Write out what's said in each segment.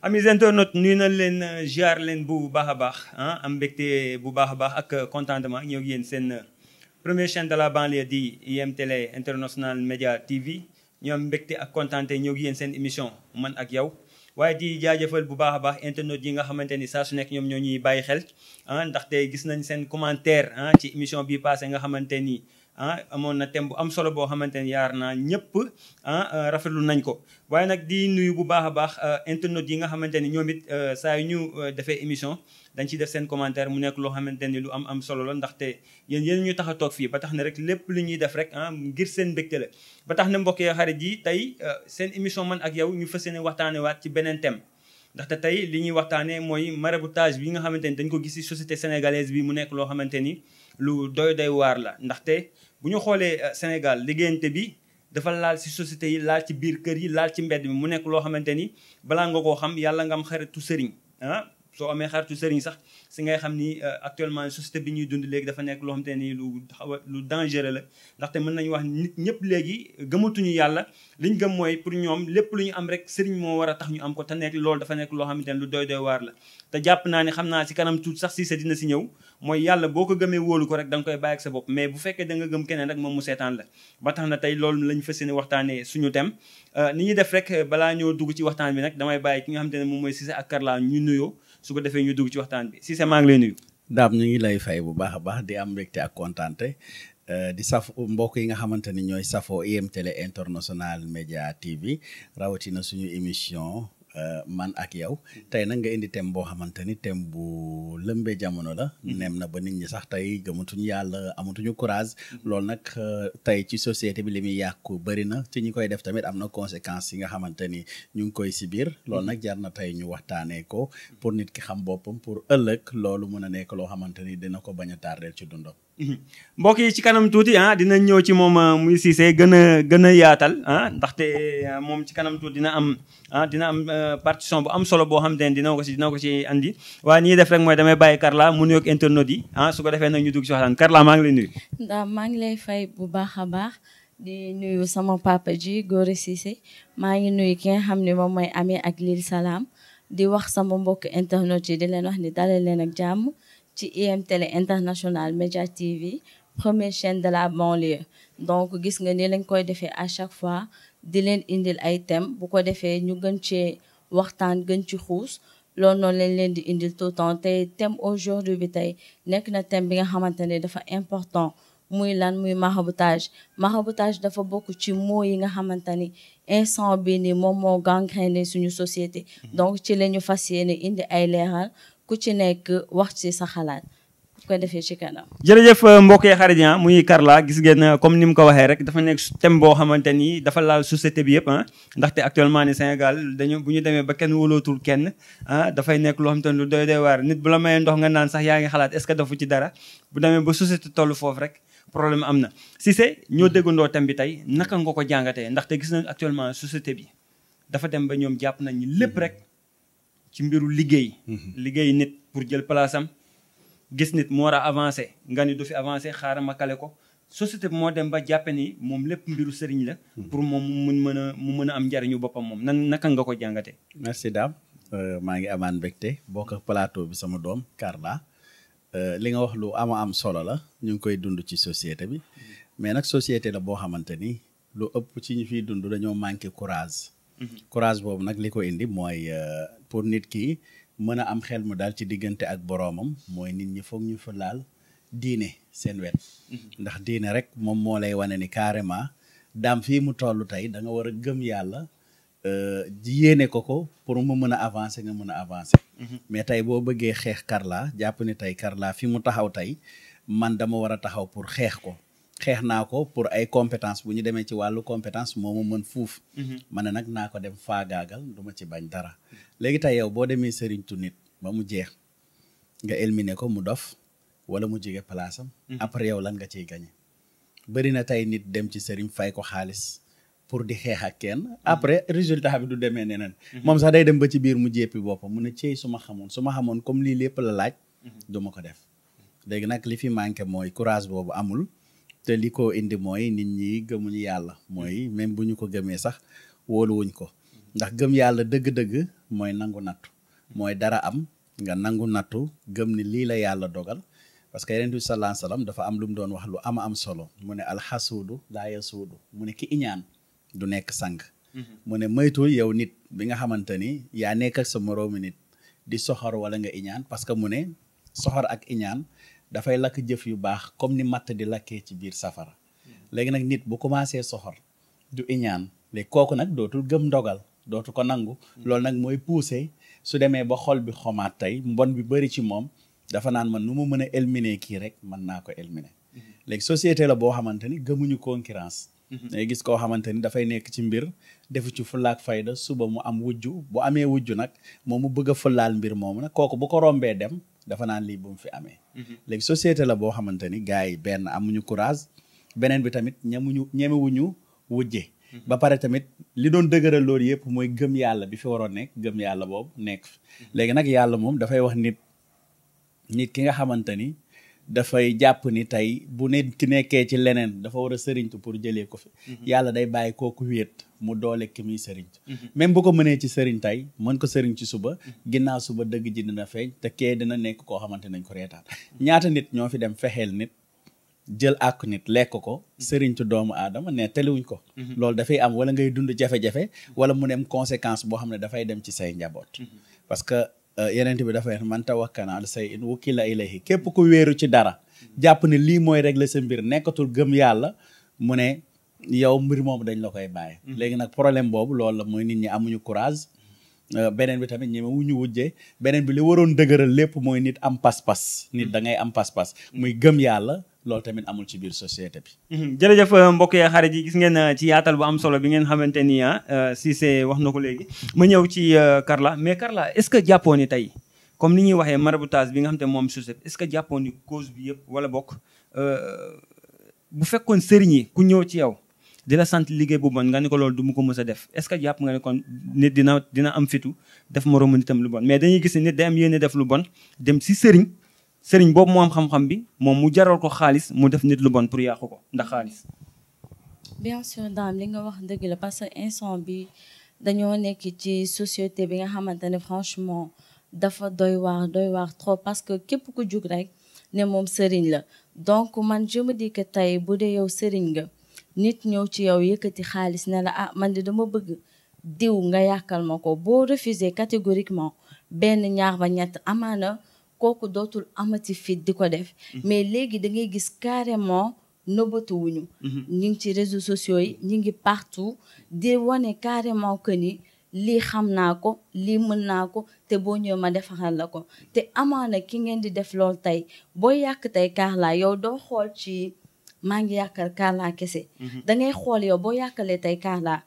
amis internautes nuyu nañ leen ziar leen bu baax a baax am mbégte bu baax a baax ak contentement ñëw yéen seen première chaîne de la banlieue di IM Télé International Média TV ñu am mbégte ak contenté ñëw yéen seen émission man ak yow. waaye di jaajëfal bu baax a baax internautes yi nga xamante ni saa su nekk ñoom ñoo ñuy bàyyi xel ndaxte gis nañ seen commentaire ci émission bi passé nga xamante ni amoon na thème bu am solo boo xamante ni yaar naa ñëpp rafetlu nañ ko. waaye nag di nuyu bu baax a baax internautes yi nga xamante ni ñoom it saa yu ñu defee émission dañ ciy def seen commentaire mu nekk loo xamante ni lu am solo la ndaxte yéen ñu tax a toog fii ba tax na rek lépp lu ñuy def rek ngir seen mbégte la. ba tax na mbokk yi xarit yi tey seen émission man ak yow ñu fas yéene waxtaanee waat ci beneen thème ndaxte tey li ñuy waxtaanee mooy maraboutage bi nga xamante ni dañ ko gis ci société sénégalaise bi mu nekk loo xamante ni lu doy waar la. ndaxte bu ñu xoolee Sénégal liggéeyante bi dafa laal ci société yi laal ci biir kër yi laal ci mbedd mi mu nekk loo xamante ni balaa nga koo xam yàlla nga am xaritu sëriñ soo amee xaritu sëriñ sax si ngay xam ni actuellement société bi ñuy dund léegi dafa nekk loo xamante ni lu dangereux la. ndaxte mën nañu wax nit ñëpp léegi gëmatuñu yàlla li ñu gëm mooy pour ñoom lépp lu ñu am rek sëriñ moo war a tax ñu am ko te nekk loolu dafa nekk loo xamante ni lu doy waar la. te jàpp naa ne xam naa si kanam tuuti sax si sa dina si ñëw mooy yàlla boo ko gëmee wóolu ko rek da nga koy bàyyi ak sa bopp mais bu fekkee da nga gëm keneen rek moom mu seetaan la. ba tax na tey loolu lañu fas yéene waxtaanee suñu thème ni ñuy def rek balaa ñoo dugg ci waxtaan bi nag damay bàyyi ki nga xamante ne moom mooy Cissé ak Karla ñu nuyoo su ko defee ñu dugg ci waxtaan bi Cissé maa ngi lay nuyu. Daam ñu ngi lay fay bu baax a baax di am mbégte ak kontaante di saf mbokk yi nga xamante ni ñooy safoo IM Télé International Média TV rawatina suñu émission man ak yow tey nag nga indi thème boo xamante ni thème bu lëmbee jamono la. nem na ba nit ñi sax tey gëmatuñu yàlla amatuñu courage. loolu nag tey ci société bi li muy yàqu bëri na ci ñi koy def tamit am na conséquences yi nga xamante ni ñu ngi koy si biir. loolu nag jar na tey ñu waxtaanee ko pour nit ki xam boppam pour ëllëg loolu mën a nekk loo xamante ni dina ko bañ a tardeel ci dundam. mbokk yi ci kanam tuuti dinañ ñëw ci moom muy Cissé gën a yaatal ndaxte moom ci kanam tuuti dina am partition bu am solo boo xam ne dina ko ci andi waaye ni ñuy def rek mooy damay bàyyi Karla mu nuyoog internautes yi su ko defee nag ñu dugg ci waxtaan Karla maa ngi lay nuyu. ndax maa ngi lay fay bu baax a baax di nuyu sama papa ji Gora Cissé maa ngi nuyu ki nga xam ne moom mooy Ami ak Lil Salam di wax sama mbokk internautes yi di leen wax ni dalal leen ak jàmm ci IM Télé International Média TV première chaîne de la banlieue. donc gis nga ni lañ koy defee à chaque fois di leen indil ay thèmes bu ko defee ñu gën cee waxtaan gën ci xuus loolu noonu lañ leen di indil tout le temps te thème aujourd'hui bi tey nekk na thème bi nga xamante ne dafa important muy muy maraboutage dafa bokk ci mots yi nga xamante ni instant bi ni moom moo gangréné suñu société. donc ci la ñu fas yéene indi ay leeral ku ci nekk wax ci sa xalaat bu ko defee ci kanam. jërëjëf mbokk yi xarit yi muy Karla gis ngeen comme ni mu ko waxee rek dafa nekk thème boo xamante ni dafa laal société bi yëpp ndaxte actuellement ni Sénégal bu ñu demee ba kenn wóolootul kenn dafay nekk loo xamante ni lu doy waar nit bu la mayee ndox nga naan sax yaa ngi xalaat est-ce que dafu ci dara bu demee ba société toll foofu rek problème am na. Cissé ñoo déggandoo thème bi tey naka nga ko jàngatee ndaxte gis nañ actuellement société bi dafa dem ba ñoom jàpp nañ ni lépp rek ci mbiru liggéey nit pour jël place am gis nit mu war a avancé nga ni du fi avancé xaaral ma kale ko société bi moo dem ba jàppe ni moom lépp mbiru sëriñ la pour moom mu mën a am njariñu boppam moom naka nga ko jàngatee. merci Dame maa ngi amaan mbégte bokk ak plateau bi sama doom Karla li nga wax lu am solo la ñu ngi koy dund ci société bi mais nag société la boo xamante ni lu ëpp ci ñu fiy dund dañoo manqué courage boobu nag li ko indi mooy pour nit ki mën a am xel mu daal ci diggante ak boroomam mooy nit ñi foog ñu fa laal diine seen wet ndax diine rek moom moo lay wane ni carrément daam fii mu toll tey da nga war a gëm yàlla yéene ko pour mu mën a avancer nga mën a avancer mais tey boo bëggee xeex Karla jàpp ni tey Karla fi mu taxaw tey man dama war a taxaw pour xeex naa ko pour ay compétence bu ñu demee ci wàllu compétence moo ma mën fuuf ma ne nag naa ko dem faagaagal du ma ci bañ dara léegi tey yow boo demee sëriñtu nit ba mu jeex nga éliminer ko mu dof wala mu jige place am après yow lan nga ciy gañe bëri na tey nit dem ci sëriñ fay ko xaalis pour di xeex ak kenn après résultat bi du demee neneen moom sax day dem ba ci biir mu jéppi boppam mu ne cey su ma xamoon comme lii lépp la laaj du ma ko def léegi nag li fi manqué mooy courage boobu amul te li ko indi mooy nit ñi gëmuñu yàlla mooy même bu ñu ko gëmee sax wóoluwuñ ko ndax gëm yàlla dëgg-dëgg mooy nangu nattu mooy dara am nga nangu nattu gëm ni lii la yàlla dogal parce que Yonent bi sallallahu alayhi wasallam dafa am lu mu doon wax lu am solo mu ne alxasuudu laa yasuudu mu ne ki iñaan du nekk sang mu ne moytul yow nit bi nga xamante ni yaa nekk ak sa moroomi nit di soxor wala nga iñaan parce que mu ne soxor ak iñaan dafay lakk jëf yu baax comme ni matt di lakkee ci biir safara léegi nag nit bu commencé soxor du iñaan léegi kooku nag dootul gëm ndogal dootu ko nangu loolu nag mooy pousser su demee ba xol bi xomaat tey mbon bi bëri ci moom dafa naan man nu mu mën a éliminer kii rek mën naa ko éliminer léegi société la boo xamante ni gëmuñu concurrence ngay gis koo xamante ni dafay nekk ci mbir defu ci fulaak fayda suba mu am wujju bu amee wujju nag moom mu bëgg a fulaal mbir moomu nag kooku bu ko rombee dem dafa naan lii bu mu fi amee léegi société la boo xamante ni gars yi benn amuñu courage beneen bi tamit ñemewuñu wujje ba pare tamit li doon dëgëral loolu yëpp mooy gëm yàlla bi fi waroon nekk gëm yàlla boobu nekk fi léegi nag yàlla moom dafay wax nit ki nga xamante ni dafay jàpp ni tey bu nit ki nekkee ci leneen dafa war a sëriñtu pour jëlee ko fi yàlla day bàyyi kooku wéet mu doole ki muy sëriñtu même bu ko mënee ci sëriñ tey mën ko sëriñ ci suba ginnaaw suba dëgg ji dina feeñ te kee dina nekk koo xamante nañ ko reetaan ñaata nit ñoo fi dem fexeel nit jël àkk nit lekk ko sëriñtu doomu aadama ne teliwuñ ko loolu dafay am wala ngay dund jafe-jafe wala mu dem conséquence boo xam ne dafay dem ci say njaboot parce que Yonent bi dafay man tawakkala ala shay'in wukkila ilayhi képp ku wéeru ci dara jàpp ne lii mooy régler sa mbir nekkatul gëm yàlla mu ne yow mbir moom dañ la koy bàyyi léegi nag problème boobu loolu la mooy nit ñi amuñu courage beneen bi tamit ñeme wuñu wujjee beneen bi li waroon dëgëral lépp mooy nit am pas-pas nit da ngay am pas-pas muy gëm yàlla loolu tamit amul ci biir société bi jërëjëf mbokk yi xarit yi gis ngeen ci yaatal bu am solo bi ngeen xamante ni Cissé wax na ko léegi ma ñëw ci Carla mais Carla est-ce que jàppoo ni tey comme ni ñuy waxee maraboutage bi nga xam te moom Joseph est-ce que jàppoo ni cause bi yëpp wala bokk bu fekkoon sëriñ yi ku ñëw ci yow di la sant liggéey bu bon nga ni ko loolu du mu ko mës a def est-ce que jàpp nga ne kon nit dina am fitu def moroomu nitam lu bon mais dañuy gis ni nit day am yéene def lu bon dem si sëriñ boobu moo am xam-xam bi moom mu jaral ko xaalis mu def nit lu bon pour yàqu ko ndax xaalis bien sûr Dame li nga wax dëgg la parce que instant bi dañoo nekk ci société bi nga xamante ne franchement dafa doy waar trop parce que képp ku jug rek ne moom sëriñ la donc man je me dis que tey bu dee yow sëriñ nga nit ñëw ci yow yëkkati xaalis ne la man de dama bëgg diw nga yàkkal ma ko boo refuser catégoriquement benn ñaar ba ñett amaana kooku dootul amati fit di ko def mais léegi da ngay gis carrément nëbbatuwuñu ñi ngi ci réseaux sociaux yi ñi ngi partout di wane carrément que ni lii xam naa ko lii mën naa ko te boo ñëwee ma defaral la ko te amaana ki ngeen di def loolu tey boo yàq tey Carla yow doo xool ci maa ngi yàqal Carla kese da ngay xool yow boo yàqalee tey Carla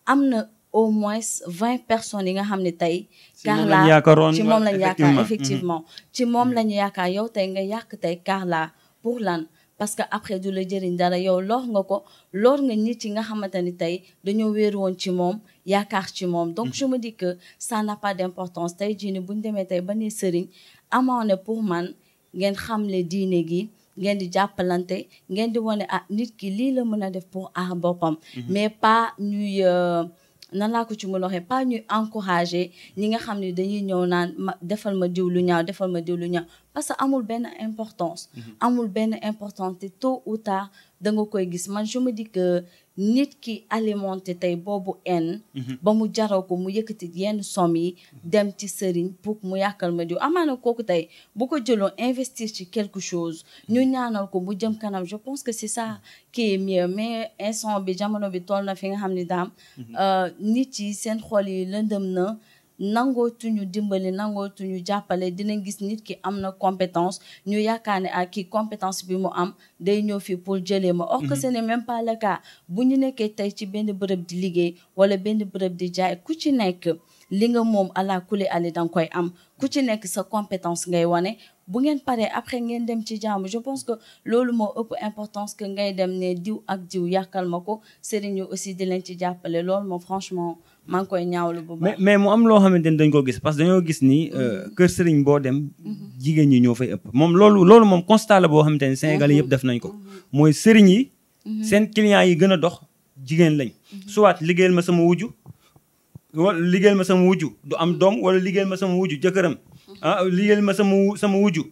am na au moins 20 personnes yi nga xam ne tey Carla ci moom lañu yaakaar effectivement ci moom lañu yaakaar yow tey nga yàq tey Carla pour lan parce que après du la jëriñ dara yow lor nga nit yi nga xamante ni tey dañoo wéeru woon ci moom yaakaar ci moom donc je me dis que ça n'a pas d'importance tey jii ni buñ demee tey ba ne sëriñ amaana pour man ngeen xamle diine gi ngeen di jàppalante ngeen di wane nit ki lii la mën a def pour aar boppam mais pas ñuy nan laa ko ci mën a waxee pas ñuy encourager ñi nga xam ne dañuy ñëw naan defal ma diw lu ñaaw parce que amul benn importance te tôt ou tard da nga koy gis man je me dis que nit ki alimenté tey boobu ba mu jaral ko mu yëkkati yenn somme yi dem ci sëriñ pour mu yàkkal ma diw amaana kooku tey bu ko jëloon investir ci quelque chose ñu ñaanal ko mu jëm kanam je pense que c'est ça qui est mieux mais instant bi jamono bi toll na fi nga xam ni daam nit yi seen xol yi lëndëm na nangootuñu dimbali nangootuñu jàppale dinañ gis nit ki am na compétence ñu yaakaar ne kii compétence bi mu am day ñëw fii pour jëlee ma or que ce n'est même pas le cas bu ñu nekkee tey ci benn bërëb di liggéey wala benn bërëb di jaay ku ci nekk li nga moom ala kuli ali danga koy am ku ci nekk sa compétence ngay wane bu ngeen paree après ngeen dem ci jàmm je pense que loolu moo ëpp importance que ngay dem ne diw ak diw yàkkal ma ko sëriñ yi aussi di leen ci jàppale loolu moom franchement maa ngi koy ñaawlu bu baax mais mu am loo xamante ni dañ ko gis parce que dañoo gis ni kër sëriñ boo dem jigéen ñi ñoo fay ëpp moom loolu moom constat la boo xamante ni Sénégal yëpp def nañ ko mooy sëriñ yi seen clients yi gën a dox jigéen lañ soit liggéeyal ma sama wujju liggéeyal ma sama wujju du am doom wala liggéeyal ma sama wujju jëkkëram liggéeyal ma sama wujju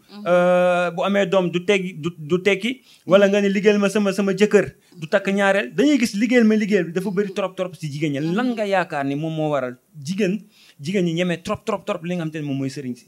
bu amee doom du tekki wala nga ne liggéeyal ma sama jëkkër du takk ñaareel dañuy gis liggéeyal bi dafa bëri trop si jigéen ñi lan nga yaakaar ni moom moo waral jigéen ñi ñemee trop li nga xam te ne moom mooy sëriñ si.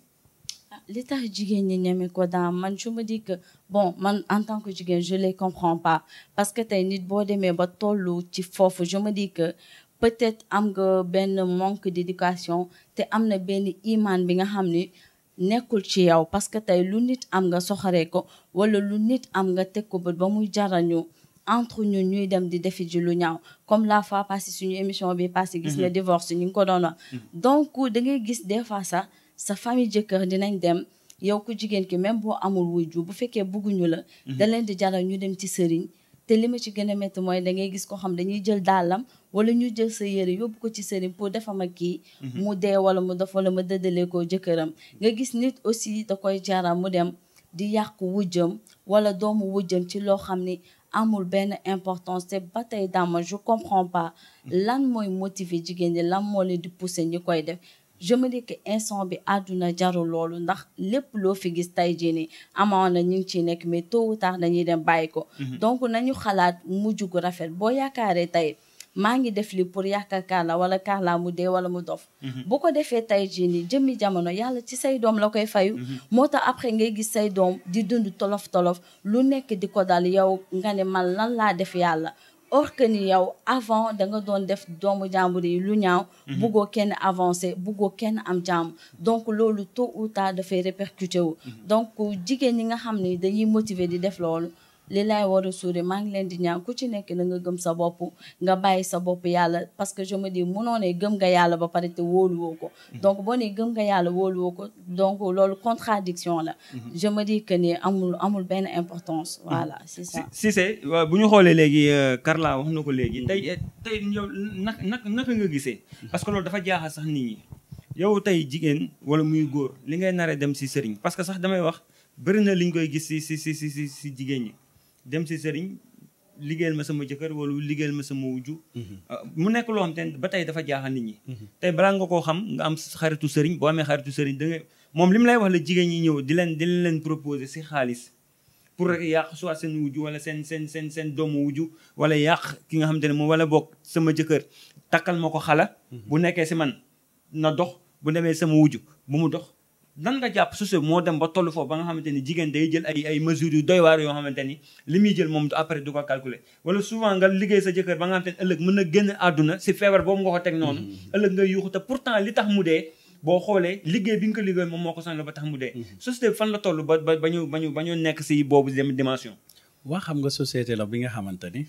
li tax jigéen ñi ñeme ko dans man je me dis que bon man en tant que jigéen je les comprends pas parce que tey nit boo demee ba tollu ci foofu je me dis que peut-être am nga benn manque d'éducation te am na benn iman bi nga xam ni nekkul ci yow parce que tey lu nit am nga soxaree ko wala lu nit am nga teg ko bët ba muy jarañu entre ñun ñuy dem di defi ji lu ñaaw comme la fois passée suñu émission bi passé gis nga divorce ñu ngi ko doon wax donc da ngay gis des fois sax sa famille jëkkër dinañ dem yow ku jigéen ki même boo amul wujju bu fekkee bëgguñu la da leen di jaral ñu dem ci sëriñ te li ma ci gën a métti mooy da ngay gis ko xam dañuy jël dàllam wala ñu jël sa yére yóbbu ko ci sëriñ pour defama kii mu dee wala mu def wala mu dëddalee ko jëkkëram nga gis nit aussi da koy jaral mu dem di yàq wujjam wala doomu wujjam ci loo xam ni amul benn importance te ba tey dama je comprends pas lan mooy motiver jigéen ñi lan moo leen di pousser ñi koy def je me dis que instant bi àdduna jarul loolu ndax lépp loo fi gis tey jii nii amoon na ñu ngi ciy nekk mais tôt ou tard dañuy dem bàyyi ko donc nañu xalaat mujj gu rafet boo yaakaaree tey maa ngi def li pour yàqal Carla wala Carla mu dee wala mu dof bu ko defee tey jii nii jëmmi jamono yàlla ci say doom la koy fayu moo tax après ngay gis say doom di dund tolof lu nekk di ko dal yow nga ne man lan laa def yàlla or que ni yow avant da nga doon def doomu jàmbur yi lu ñaaw buggoo kenn avancé buggoo kenn am jàmm donc loolu tôt ou tard dafay répercuté wu donc jigéen ñi nga xam ne dañuy motiver di def loolu li laay war a suuri maa ngi leen di ñaan ku ci nekk na nga gëm sa bopp nga bàyyi sa bopp yàlla parce que je me dis munoo ne gëm nga yàlla ba pare te wóoluwoo ko donc boo ne gëm nga yàlla wóoluwoo ko donc loolu contradiction la je me dis que ni amul benn importance voilà c'est ça Cissé waaw bu ñu xoolee léegi Carla wax na ko léegi tey yow naka nga gisee parce que loolu dafa jaaxal sax nit ñi yow tey jigéen wala muy góor li ngay nar a dem si sëriñ parce que sax damay wax bëri na li ñu koy gis si jigéen ñi dem si sëriñ liggéeyal ma sama jëkkër wala liggéeyal ma sama wujju mu nekk loo xam te ba tey dafa jaaxal nit ñi tey balaa nga koo xam nga am xaritu sëriñ boo amee xaritu sëriñ da nga moom li mu lay wax la jigéen ñi ñëw di leen proposer si xaalis pour rek yàq soit seen wujju wala seen doomu wujju wala yàq ki nga xam te ne moom wala boog sama jëkkër takkal ma ko xala bu nekkee si man na dox bu demee sama wujju bu mu dox nan nga jàpp société moo dem ba tollu foofu ba nga xamante ni jigéen day jël ay mesures yu doy waar yoo xamante ni li muy jël moom après du ko calculer wala souvent nga liggéey sa jëkkër ba nga xamante ni ëllëg mën na génn àdduna si feebar boobu nga ko teg noonu ëllëg nga yuuxu te pourtant li tax mu dee boo xoolee liggéey bi nga ko liggéey moom moo ko sonal ba tax mu dee société bi fan la toll ba ñu nekk si boobu dimension waa xam nga société la bi nga xamante ni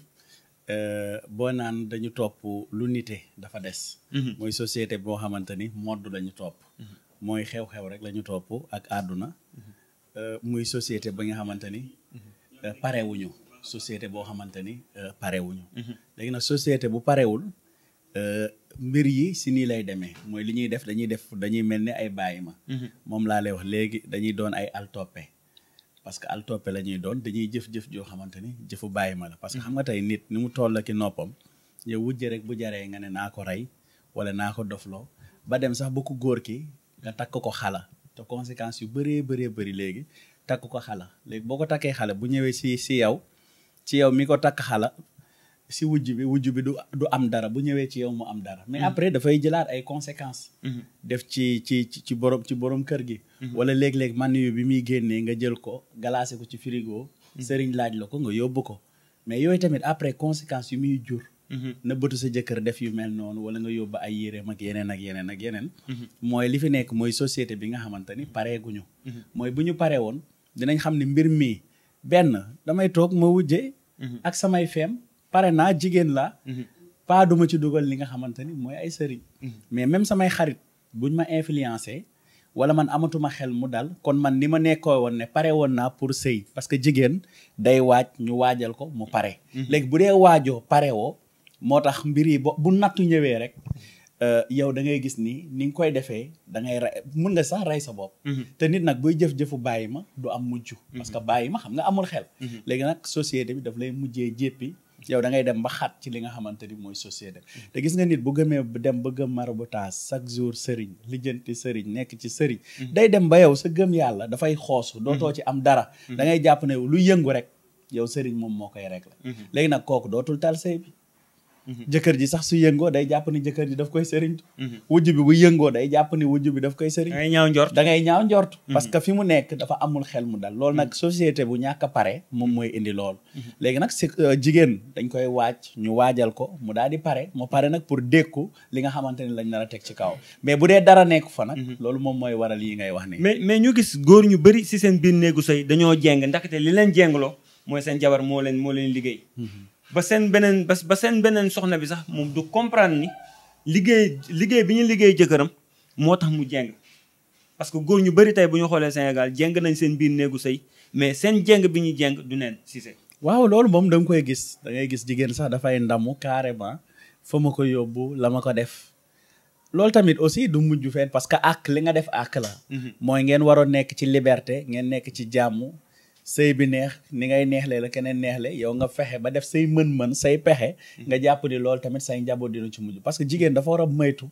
boo naan dañu topp lu nite dafa des mooy société boo xamante ni mode lañu topp mooy xew-xew rek la ñu topp ak àdduna muy société ba nga xamante ni parewuñu société boo xamante ni parewuñu léegi nag société bu parewul mbir yi si nii lay demee mooy li ñuy def dañuy mel ni ay bàyyi ma moom laa lay wax léegi dañuy doon ay altoppe parce que altoppe la ñuy doon dañuy jëf-jëf joo xamante ni jëfu bàyyi ma la parce que xam nga tey nit ni mu toll ki noppam yow wujje rek bu jaree nga ne naa ko rey wala naa ko dofloo ba dem sax bu ko góor ki nga takk ko xala te conséquences yu bëri léegi takk ko xala léegi boo ko takkee xala bu ñëwee ci yow mi ko takk xala si wujj bi du am dara bu ñëwee ci yow mu am dara mais après dafay jëlaat ay conséquences def ci borom kër gi wala léeg-léeg man yu bi muy génnee nga jël ko glacé ko ci frigo sëriñ laaj la ko nga yóbbu ko mais yooyu tamit après conséquences yu muy jur na bëtu sa jëkkër def yu mel noonu wala nga yóbbu ay yéreem ak yeneen mooy li fi nekk mooy société bi nga xamante ni pareeguñu mooy bu ñu paree woon dinañ xam ne mbir mi benn damay toog ma wujje ak samay feem pare naa jigéen la pas duma ci dugal li nga xamante ni mooy ay sëriñ mais même samay xarit buñ ma influencé wala man amatuma xel mu dal kon man ni ma nekkoo woon ne pare woon naa pour sëy parce que jigéen day waaj ñu waajal ko mu pare léegi bu dee waajoo pare woo moo tax mbir yi bu nattu ñëwee rek yow da ngay gis ni nga koy defee da ngay mun nga sax rey sa bopp te nit nag buy jëf-jëfu bàyyi ma du am mujj parce que bàyyi ma xam nga amul xel léegi nag société bi daf lay mujjee jéppi yow da ngay dem ba xat ci li nga xamante ni mooy société te gis nga nit bu gëmee dem ba gëm maraboutage chaque jour sëriñ lijjanti sëriñ nekk ci sëriñ day dem ba yow sa gëm yàlla dafay xoosu dootoo ci am dara da ngay jàpp ne lu yëngu rek yow sëriñ moom moo koy régler léegi nag kooku dootul tal sëy bi jëkkër ji sax su yëngoo day jàpp ni jëkkër ji daf koy sëriñtu wujj bi bu yëngoo day jàpp ni wujj bi daf koy sëriñ da ngay ñaaw njort parce que fi mu nekk dafa amul xel mu dal loolu nag société bu ñàkk a pare moom mooy indi loolu léegi nag si jigéen dañ koy ñu waajal ko mu daal di pare mu pare nag pour dékku li nga xamante ni lañ nar a teg ci kaw mais bu dee dara nekku fa nag loolu moom mooy waral yi ngay wax ni mais ñu gis góor ñu bëri si seen biir néegu sëy dañoo jeng ndaxte li leen jengloo mooy seen jabar moo leen liggéey ba seen beneen soxna bi sax moom du comprendre ni liggéey bi ñu liggéey jëkkëram moo tax mu jeng parce que góor ñu bëri tey bu ñu xoolee Sénégal jeng nañ seen biir néegu sëy mais seen jeng bi ñu jeng du neen Cissé waaw loolu moom da nga koy gis da ngay gis jigéen sax dafay ndamu carrément fa ma ko yóbbu la ma ko def loolu tamit aussi du mujj fenn parce que ak li nga def ak la mooy ngeen waroon nekk ci liberté ngeen nekk ci jàmm sëy bi neex ni ngay neexle la keneen neexle yow nga fexe ba def say mën-mën say pexe nga jàpp ni loolu tamit say njaboot dina ci mujj parce que jigéen dafa war a moytu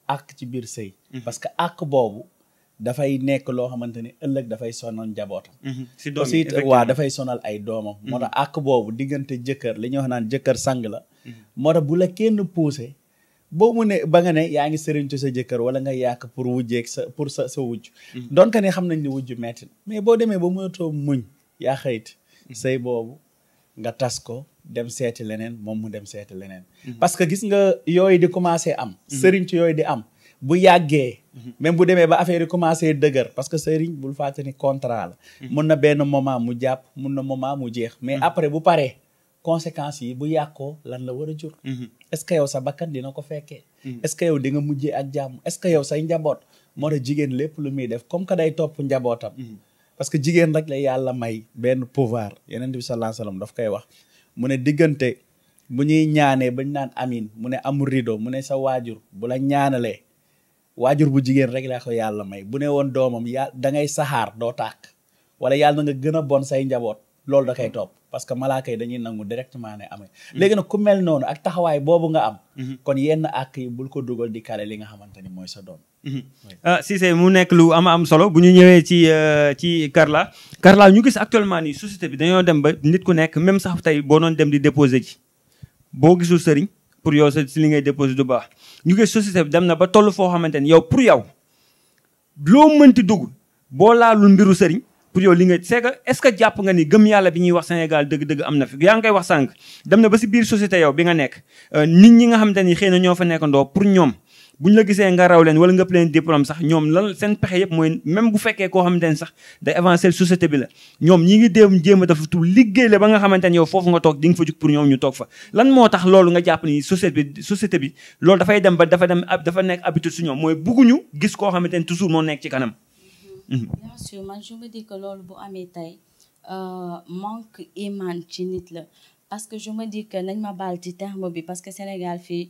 ak ci biir sëy parce que ak boobu dafay nekk loo xamante ni ëllëg dafay sonal njabootam aussi waaw dafay sonal ay doomam moo tax ak boobu diggante jëkkër li ñuy wax naan jëkkër sang la moo tax bu la kenn poussé boo mu ne ba nga ne yaa ngi sëriñtu sa jëkkër wala nga yàq pour wujjeeg sa wujj donc ne xam nañ ni wujj metti mais boo demee ba mënatoo muñ yaa xëyit sëy boobu nga tas ko dem seeti leneen moom mu dem seeti leneen parce que gis nga yooyu di commencé am sëriñ ci yooyu di am bu yàggee même bu demee ba affaire yi commencé dëgër parce que sëriñ bul fàtte ni contrat la mun na benn moment mu jàpp mun na moment mu jeex mais après bu paree conséquences yi bu yàqoo lan la war a jur est-ce que yow sa bakkan dina ko fekkee est-ce que yow di nga mujjee ak jàmm est-ce que yow say njaboot moo tax jigéen lépp lu muy def comme que day topp njabootam parce que jigéen rek la yàlla may benn pouvoir Yonent bi sallallahu alayhi wasallam daf koy wax mu ne diggante bu ñuy ñaanee bañ naan amin mu ne amul rideau mu ne sa waajur bu la ñaanalee waajur bu jigéen rek la ko yàlla may bu ne woon doomam da ngay saxaar doo tàkk wala yàlla na nga gën a bon say njaboot loolu da koy topp parce que malaaka yi dañuy nangu directement ne amee léegi nag ku mel noonu ak taxawaay boobu nga am kon yenn àq yi bul ko dugal di kale li nga xamante ni mooy sa doom Cissé mu nekk lu am solo bu ñu ñëwee ci Carla ñu gis actuellement nii société bi dañoo dem ba nit ku nekk même sax tey boo doon dem di déposer ji boo gisul sëriñ pour yow si li ngay déposer du baax ñu gis société bi dem na ba toll foo xamante ni yow pour yow loo mënti dugg boo laalul mbiru sëriñ pour yow li nga c'est que est-ce que jàpp nga ni gëm yàlla bi ñuy wax Sénégal dëgg-dëgg am na fi yaa ngi koy wax sànq dem na ba si biir société yow bi nga nekk nit ñi nga xamante ni xëy na ñoo fa nekkandoo pour ñoom buñ la gisee nga raw leen wala nga leen diplôme sax ñoom lan seen pexe yëpp mooy même bu fekkee koo xamante ni sax day avancer société bi la ñoom ñi ngi jéem a dafa tu liggéey la ba nga xamante ni yow foofu nga toog di nga fa jug pour ñoom ñu toog fa lan moo tax loolu nga jàpp ni société bi loolu dafay dem ba dafa nekk habitude su ñoom mooy bugguñu gis koo xamante ni toujours moo nekk ci kanam bien sûr man je me dis que loolu bu amee tey manque iman ci nit la parce que je me dis que nañ ma baal ci terme bi parce que Sénégal fii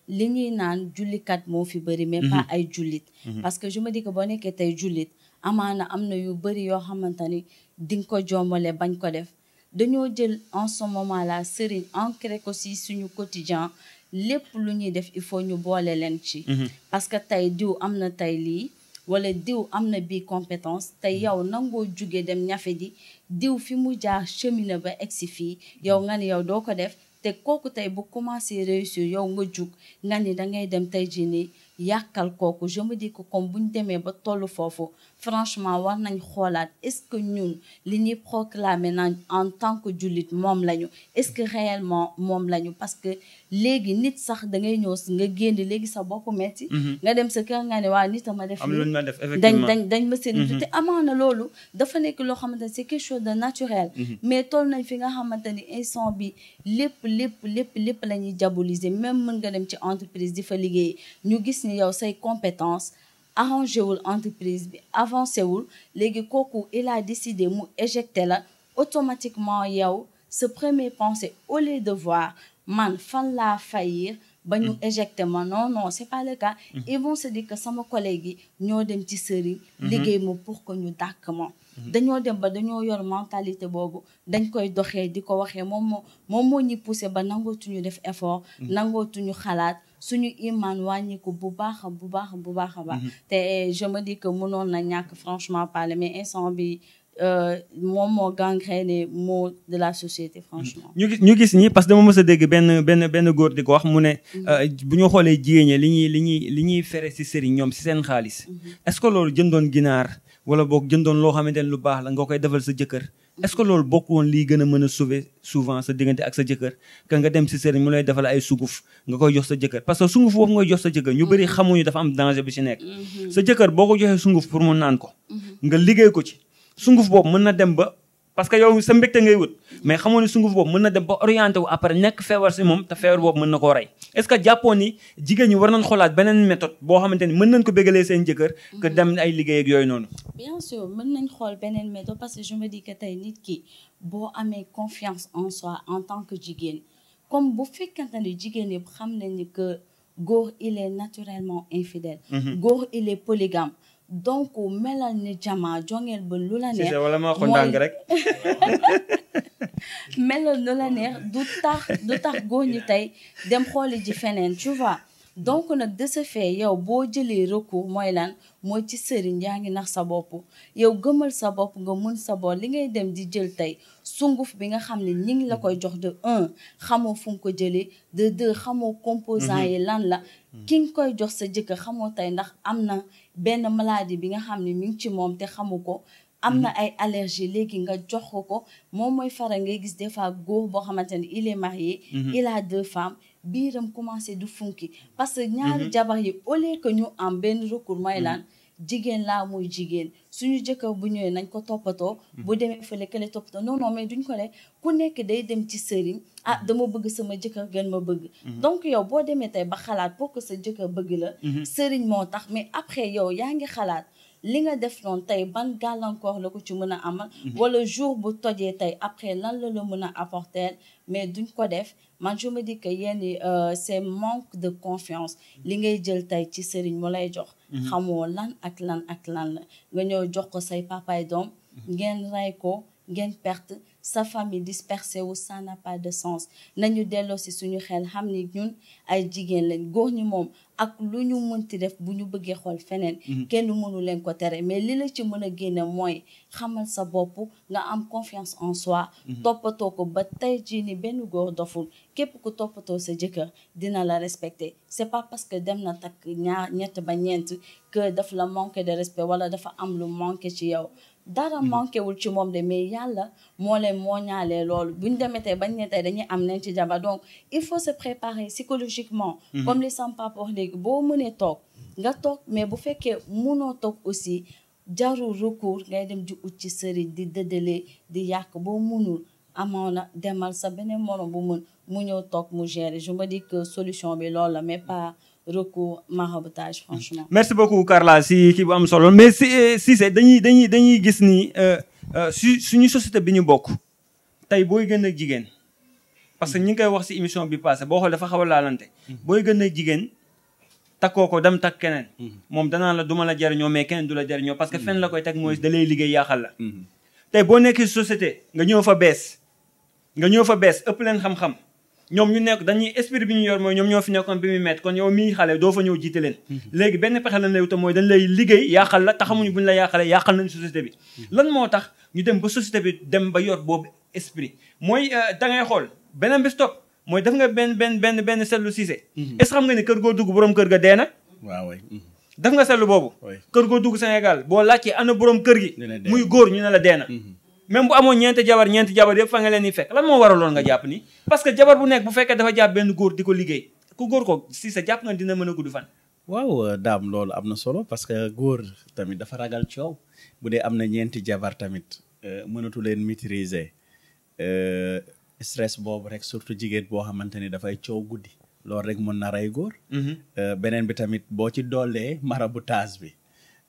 li ñuy naan jullikat moo fi bëri mais pas ay jullit parce que je me dis que boo nekkee tey jullit amaana am na yu bëri yoo xamante ni di nga ko jombale bañ ko def dañoo jël en ce moment là sëriñ ancré ko si suñu quotidien lépp lu ñuy def il faut ñu boole leen ci parce que tey diw am na tey lii wala diw am na bii compétence te yow nangoo jóge dem ñafe ji diw fi mu jaar cheminer ba egsi fii yow nga ne yow doo ko def te kooku tey bu commencé réussir yow nga jug nga ni dangay dem tey jii nii yàqal kooku je me dis que comme bu ñu demee ba tollu foofu franchement war nañ xoolaat est-ce que ñun li ñuy proclamer naan en tant que jullit moom lañu est-ce que réellement moom lañu parce que léegi nit sax da ngay ñëw nga génn léegi sa bopp metti nga dem sa kër nga ne waa nit a ma def dañ ma seen te amaana loolu dafa nekk loo xamante ne c'est quelque chose de naturel mais toll nañ fi nga xamante ni instant bi lépp la ñuy diaboliser même mën nga dem ci entreprise di fa liggéey ñu gis ni yow say compétence arrangé wul entreprise bi avancé wul léegi kooku il a décidé mu éjecté la automatiquement yow sa première pensée au lieu de voir man fan laa faillir ba ñu éjecté ma non non c'est pas le cas. Ils vont se dire que sama collègue yi ñoo dem ci sëriñ liggéey ma pour que ñu dàkk ma. dañoo dem ba dañoo yor mentalité boobu dañ koy doxee di ko waxee moom moo ñi poussé ba nangootuñu def effort. nangootuñu xalaat suñu iman wàññiku bu baax a baax. te je me dis que mënoon na ñàkk franchement parler mais instant bi moom moo gangréné mot de la société franchement. ñu gis ñi parce que dama mës a dégg benn góor di ko wax mu ne bu ñu xoolee jigéen ñi li ñuy fere si sëriñ ñoom si seen xaalis. est-ce que loolu jëndoon ginaar wala boog jëndoon loo xamante ne lu baax la nga koy defal sa jëkkër. est-ce que loolu bokk woon lii gën a mën a sauver souvent sa diggante ak sa jëkkër que nga dem si sëriñ mu lay defal ay sunguf nga koy jox sa jëkkër parce que sunguf boobu ngay jox sa jëkkër ñu bëri xamuñu dafa am danger bi ci nekk. sa jëkkër boo ko joxee sunguf pour mu naan ko. nga liggéey ko ci. sunguf boobu mën na dem ba parce que yow sa mbégte ngay wut mais xamoo ne sunguf boobu mën na dem ba orienté wu après nekk feebar si moom te feebar boobu mën na koo rey est-ce que jàppoon ni jigéen ñi war nañ xoolaat beneen méthode boo xamante ni mën nañ ko bégalee seen jëkkër que dem ay liggéey ak yooyu noonu. bien sûr mën nañ xool beneen méthode parce que je me dis que tey nit ki boo amee confiance en soi en tant que jigéen comme bu fekkante ni jigéen yëpp xam nañ ni que góor il est naturellement infidèle. góor il est polygame. donc melal ni jama jongeel ba lu la neex wala ma ko ndànk rek melal lu la neex du tax góor ñi tey dem xooli ji feneen tu vois donc nag de ce fait yow boo jëlee recours mooy lan mooy ci sëriñ yaa ngi nax sa bopp yow gëmal sa bopp nga mën sa bopp li ngay dem di jël tey sunguf bi nga xam ne ñi ngi la koy jox de 1 xamoo fu mu ko jëlee de 2 xamoo composant yi lan la ki nga koy jox sa jëkkër xamoo tey ndax am na benn maladie bi nga xam ne mi ngi ci moom te xamu ko am na ay allergie léegi nga jox ko moom mooy faral ngay gis des fois góor boo xamante ne il est marié il a 2 femmes biiram commencé du funki parce que ñaari jabar yi au lieu que ñu am benn recours mooy lan jigéen laa muy jigéen suñu jëkkër bu ñëwee nañ ko toppatoo bu demee fële kële toppatoo non mais duñ ko le ku nekk day dem ci sëriñ dama bëgg sama jëkkër gën ma bëgg donc yow boo demee tey ba xalaat pour que sa jëkkër bëgg la sëriñ moo tax mais après yow yaa ngi xalaat li nga def noonu tey ban gàllankoor la ko ci mën a amal wala jour bu tojee tey après lan la mën a apporter mais duñ ko def man je me dis que yéen c'est manque de confiance li ngay jël tey ci sëriñ mu lay jox xamoo lan ak lan la nga ñëw jox ko say papaay doom ngeen rey ko ngeen perte sa famille dispersée wu ça n'a pas de sens nañu delloo si suñu xel xam ni ñun ay jigéen lañ góor ñi moom ak lu ñu mënti def bu ñu bëggee xool feneen kenn mënu leen ko tere mais li la ci mën a génne mooy xamal sa bopp nga am confiance en soi toppatoo ko ba tey jii ni benn góor doful képp ku toppatoo sa jëkkër dina la respecter c'est pas parce que dem na takk ñett ba ñeent que daf la manquer de respect wala dafa am lu manqué ci yow dara manqué wul ci moom de mais yàlla moo leen moo ñaalee loolu buñ demee tey bañ ne tey dañuy am nañ ci jabar donc il faut se préparer psychologiquement comme li sama papa wax léegi boo mënee toog nga toog mais bu fekkee mënoo toog aussi jarul recours ngay dem di ut ci sëriñ di dëddalee di yàq boo mënul amoon demal sa beneen morom bu mën mu ñëw toog mu gérer je me dis que solution bi loolu la mais pas recours maraboutage franchement. merci beaucoup Carla si kii bu am solo mais Cissé dañuy gis ni suñu société bi ñu bokk tey booy gën a jigéen parce que ñi ngi koy wax si émission bi passé boo xoolee dafa xaw a laalante booy gën a jigéen takkoo ko dem takk keneen moom danaa la duma la jariñoo mais keneen du la jariñoo parce que fenn la koy teg mooy da lay liggéey yaaxal la tey boo nekkee société nga ñëw fa bees ëpp leen xam-xam ñoom ñu nekk dañuy esprit bi ñu yor mooy ñoom ñoo fi nekkoon bi muy met kon yow mii xale doo fa ñëw jiite leen léegi benn pexe lañ lay wuta mooy dañ lay liggéey yaaxal la te xamuñu bu ñu la yaaxalee yaaxal nañ société bi lan moo tax ñu dem ba société bi dem ba yor boobu esprit mooy da ngay xool beneen bi stop mooy def nga benn seetlu Cissé est-ce xam nga ne kër goo dugg borom kër ga dee na waaw def nga seetlu boobu kër goo dugg Sénégal boo laajtee ana borom kër gi muy góor ñu ne la dee na même bu amoon ñeenti jabar yëpp fa nga leen di fekk lan moo waraloon nga jàpp ni parce que jabar bu nekk bu fekkee dafa jàpp benn góor di ko liggéey ku góor ko si sa jàpp nga dina mën a gudd fan waaw daam loolu am na solo parce que góor tamit dafa ragal coow bu dee am na ñeenti jabar tamit mënatu leen maîtriser stress boobu rek surtout jigéen boo xamante ni dafay coow guddi loolu rek mën na rey góor beneen bi tamit boo ci doolee maraboutage bi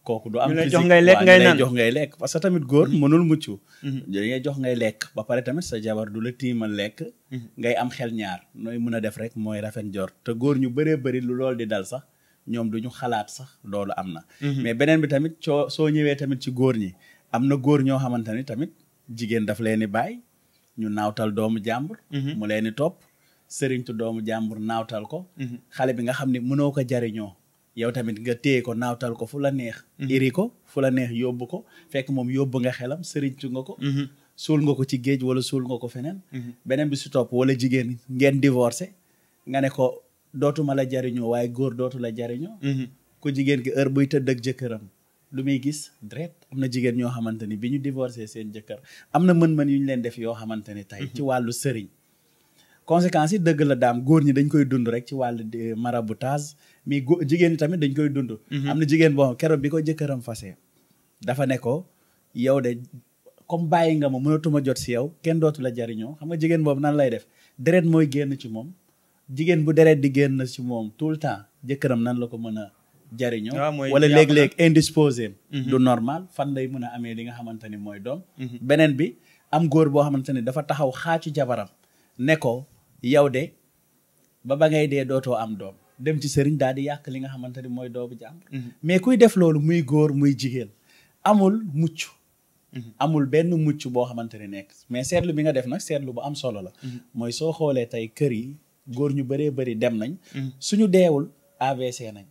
kooku du am ñu lay physique jox ngay lekk ngay naan jox ngay lekk parce que tamit góor mënul mucc dañuy jox ngay lekk ba pare tamit sa jabar du la tiimal lekk ngay am xel ñaar nooy mën a def rek mooy rafet njort te góor ñu bëree bëri lu lool di dal sax ñoom duñu xalaat sax loolu am na mais beneen bi tamit soo ñëwee tamit ci góor ñi am na góor ñoo xamante ni tamit jigéen daf leen di bàyyi ñu naawtal doomu jàmbur mu leen di topp sëriñtu doomu jàmbur naawtal ko xale bi nga xam ne mënoo ko jariñoo yow tamit nga téye ko naawtal ko fu la neex iri ko fu la neex yóbbu ko fekk moom yóbbu nga xelam sëriñtu nga ko suul nga ko ci géej wala suul nga ko feneen beneen bi si topp wala jigéen ngeen divorcé nga ne ko dootuma la jariñoo waaye góor dootu la jariñoo ku jigéen ki heure buy tëdd ak jëkkëram lu muy gis dret am na jigéen ñoo xamante ni bi ñu divorcé seen jëkkër am na mën-mën yu ñu leen def yoo xamante ni tey ci wàllu sëriñ conséquences yi dëgg la daam góor ñi dañ koy dund rek ci wàllu maraboutage mais jigéen ñi tamit dañ koy dund am na jigéen boo keroog bi ko jëkkëram fase dafa ne ko yow de comme bàyyi nga ma mënatuma jot si yow kenn dootu la jariñoo xam nga jigéen boobu nan lay def deret mooy génn ci moom jigéen bu deret di génn ci moom tout le temps jëkkëram nan la ko mën a jariñoo wala léeg-léeg indisposé du normal fan lay mën a amee li nga xamante ni mooy doom beneen bi am góor boo xamante ni dafa taxaw xaacu jabaram ne ko yow de ba ngay dee dootoo am doom dem ci sëriñ daal di yàq li nga xamante ni mooy doomu jàmbur mais kuy def loolu muy góor muy jigéen amul mucc amul benn mucc boo xamante ni nekk mais seetlu bi nga def nag seetlu bu am solo la mooy soo xoolee tey kër yi góor ñu bëree bëri dem nañ suñu deewul AVC nañ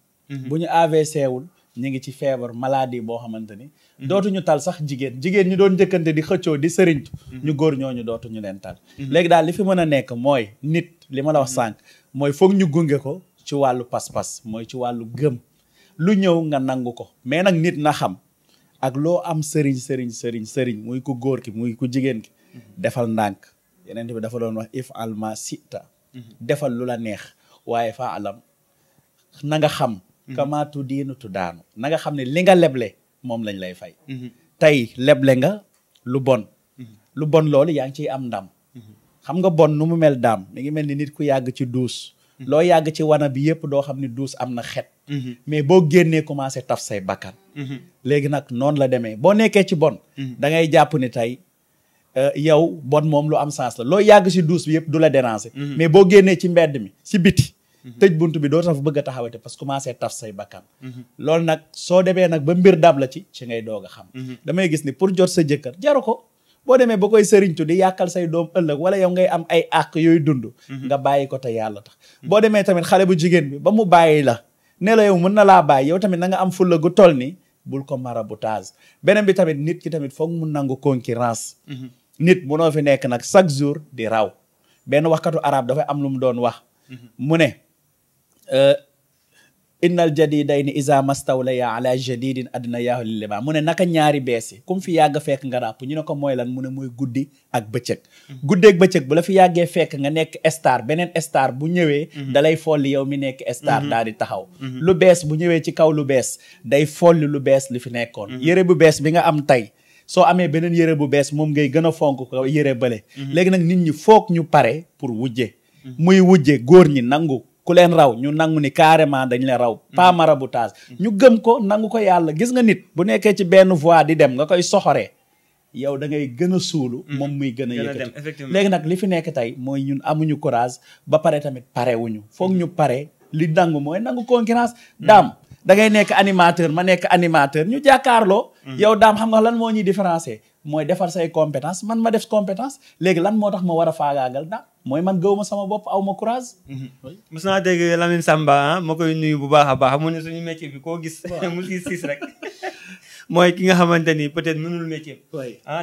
bu ñu AVC wul ñu ngi ci feebar maladie boo xamante ni dootuñu tal sax jigéen ñi doon njëkkante di xëccoo di sëriñtu ñu góor ñooñu dootuñu leen tal léegi daal li fi mën a nekk mooy nit li ma la wax sànq mooy foog ñu gunge ko ci wàllu pas-pas mooy ci wàllu gëm lu ñëw nga nangu ko mais nag nit na xam ak loo am sëriñ muy ku góor ki muy ku jigéen ki defal ndànk yeneen bi dafa doon wax if alma sita defal lu la neex waaye fa alam na nga xam kamaatu diinu tu daanu na nga xam ne li nga leble moom lañ lay fay tey leble nga lu bon loolu yaa ngi ciy am ndam xam nga bon nu mu mel daam mi ngi mel ni nit ku yàgg ci duus loo yàgg ci wana bi yëpp doo xam ni duus am na xet mais boo génnee commencé taf say bakkan léegi nag noonu la demee boo nekkee ci bon da ngay jàpp ni tey yow bon moom lu am sens la loo yàgg ci duus bi yëpp du la déranger mais boo génnee ci mbedd mi ci biti tëj bunt bi doo tax bëgg a taxawate parce que commencé taf say bakkan loolu nag soo demee nag ba mbir dab la ci ngay doog a xam damay gis ni pour jot sa jëkkër jaru ko boo demee ba koy sëriñtu di yàqal say doom ëllëg wala yow ngay am ay àq yooyu dund nga bàyyi ko te yàlla tax boo demee tamit xale bu jigéen bi ba mu bàyyi la ne la yow mën na laa bàyyi yow tamit na nga am fulla gu toll ni bul ko maraboutage beneen bi tamit nit ki tamit foog mu nangu concurrence nit munoo fi nekk nag chaque jour di raw benn waxkatu arab dafay am lu mu doon wax mu ne innal jadidayni iza mastawlaya ala jadidin adna yaahu lilima mu ne naka ñaari bees yi comme fi yàgg fekk nga ràpp ñu ne ko mooy lan mu ne mooy guddi ak bëccëg guddi ak bëccëg bu la fi yàggee fekk nga nekk star beneen star bu ñëwee dalay folli yow mi nekk star daal di taxaw lu bees bu ñëwee ci kaw lu bees day folli lu bees li fi nekkoon yëre bu bees bi nga am tey soo amee beneen yëre bu bees moom ngay gën a fonk ko yëre bële léegi nag nit ñi foog ñu pare pour wujje muy wujje góor ñi nangu ku leen raw ñu nangu ni carrément dañ leen raw pas maraboutage ñu gëm ko nangu ko yàlla gis nga nit bu nekkee ci benn voie di dem nga koy soxoree yow da ngay gën a suulu moom muy gën a yëkkati léegi nag li fi nekk tey mooy ñun amuñu courage ba pare tamit pare wuñu foog ñu pare li nangu mooy nangu concurrence daam da ngay nekk animateur ma nekk animateur ñu jàkkaarloo yow daam xam nga lan moo ñuy différencier mooy defar say compétence man ma def compétence léegi lan moo tax ma war a faagaagal daam mooy man gëw ma sama bopp aw ma courage mos naa dégg Lamine Samba ma koy nuyu bu baax a baax mu ne suñu métier bi koo gis mu siis rek mooy ki nga xamante ni peut-être mënul métier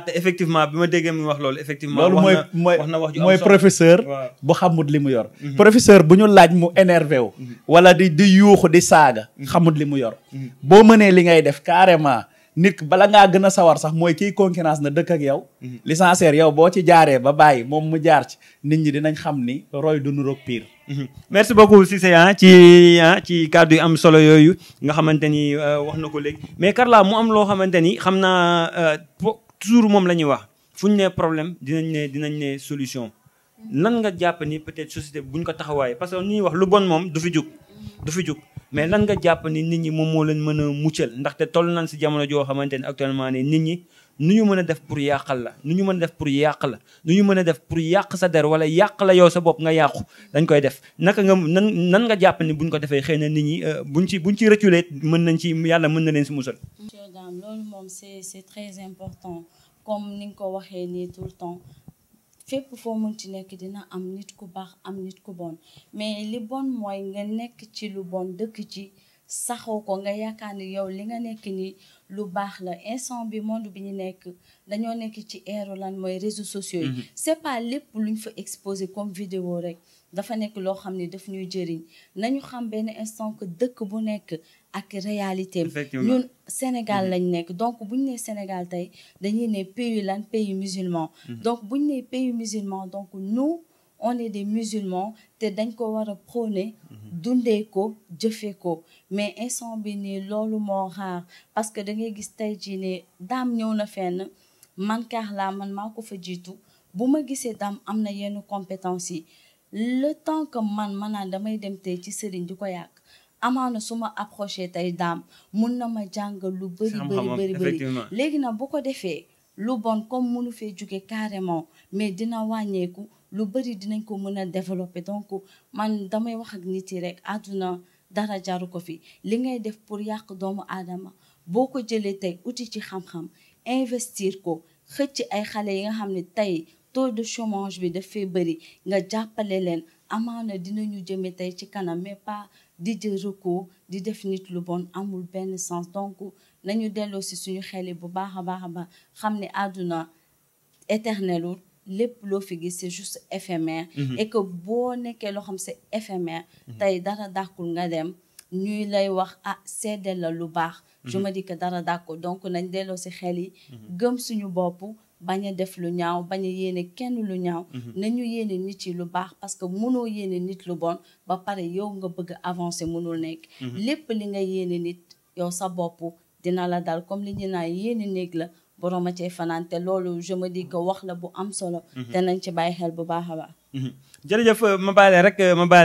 te effectivement bi ma déggee mu wax loolu effectivement loolu wax na wax ju am mooy solo professeur bu xamut li mu yor professeur bu ñu laaj mu énervé wu wala di yuuxu di saaga xamut li mu yor boo mënee li ngay def carrément nit bala ngaa gën a sawar sax mooy kii concurrence na dëkk ak yow licenciaire yow boo ci jaaree ba bàyyi moom mu jaar ci nit ñi dinañ xam ni roy du nuroog pire merci beaucoup Cissé ci kàddu yu am solo yooyu nga xamante ni wax na ko léegi mais Karla mu am loo xamante ni xam naa toujours moom la ñuy wax fu ñu ne problème dinañ ne solution lan nga jàpp ni peut-être société buñ ko taxawaaye parce que ñuy wax lu bon moom du fi jug mais lan nga jàpp ni nit ñi moom moo leen mën a muccal ndaxte toll nañ si jamono joo xamante ni actuellement ni nit ñi nu ñu mën a def pour yàqal la nu ñu mën a def pour yàq la nu ñu mën a def pour yàq sa der wala yàq la yow sa bopp nga yàqu dañ koy def naka nga nan nga jàpp ni buñ ko defee xëy na nit ñi buñ ci reculer mën nañ ci yàlla mën na leen si musal. monsieur Dame loolu moom c'est très important comme ni nga ko waxee nii tout le temps fépp foo mën ci nekk dina am nit ku baax am nit ku bon mais li bon mooy nga nekk ci lu bon dëkk ci saxoo ko nga yaakaar ni yow li nga nekk ni lu baax la instant bi monde bi ñu nekk dañoo nekk ci ère lan mooy réseaux sociaux yi c'est pas lépp luñ fa exposé comme vidéo rek dafa nekk loo xam ne daf ñuy jëriñ nañu xam benn instant que dëkk bu nekk ak réalité ñun Sénégal lañ nekk donc buñ nee Sénégal tey dañuy ne pays lan pays musulman donc buñ nee pays musulman donc nous on est des musulmans te dañ ko war a prôner dundee ko jëfee ko mais instant bi nii loolu moo raar parce que da ngay gis tey jii ne daam ñëw na fenn man Carla man maa ko fa jiitu bu ma gisee daam am na yenn compétence yi le temps que man naan damay dem tey ci sëriñ di ko yàq amaana su ma approché tey daam mun na ma jàngal lu bëri léegi nag bu ko defee lu bon comme munu fee jóge carrément mais dina wàññeeku lu bëri dinañ ko mën a développer donc man damay wax ak nit yi rek àdduna dara jaru ko fi li ngay def pour yàq doomu aadama boo ko jëlee tey uti ci xam-xam investir ko xëcc ay xale yi nga xam ne tey taux de chômage bi dafay bëri nga jàppale leen amaana dinañu jëme tey ci kanam mais pas di jël recours di def nit lu bon amul benn sens donc nañu delloo si suñu xel yi bu baax a baax a baax xam ne àdduna éternelul lépp loo fi gis c'est juste éphémère et que boo nekkee loo xam c'est éphémère tey dara dàqul nga dem ñuy lay wax seddal la lu baax je me dis que dara dàqul donc nañ delloo si xel yi gëm suñu bopp bañ a def lu ñaaw bañ a yéene kenn lu ñaaw nañu yéene nit yi lu baax parce que mënoo yéene nit lu bon ba pare yow nga bëgg avancer mënul nekk lépp li nga yéene nit yow sa bopp dina la dal comme li ñu naan yéene néeg la borom a cay fanaan te loolu je me dis que wax la bu am solo te nañ ci bàyyi xel bu baax a baax jërëjëf ma baale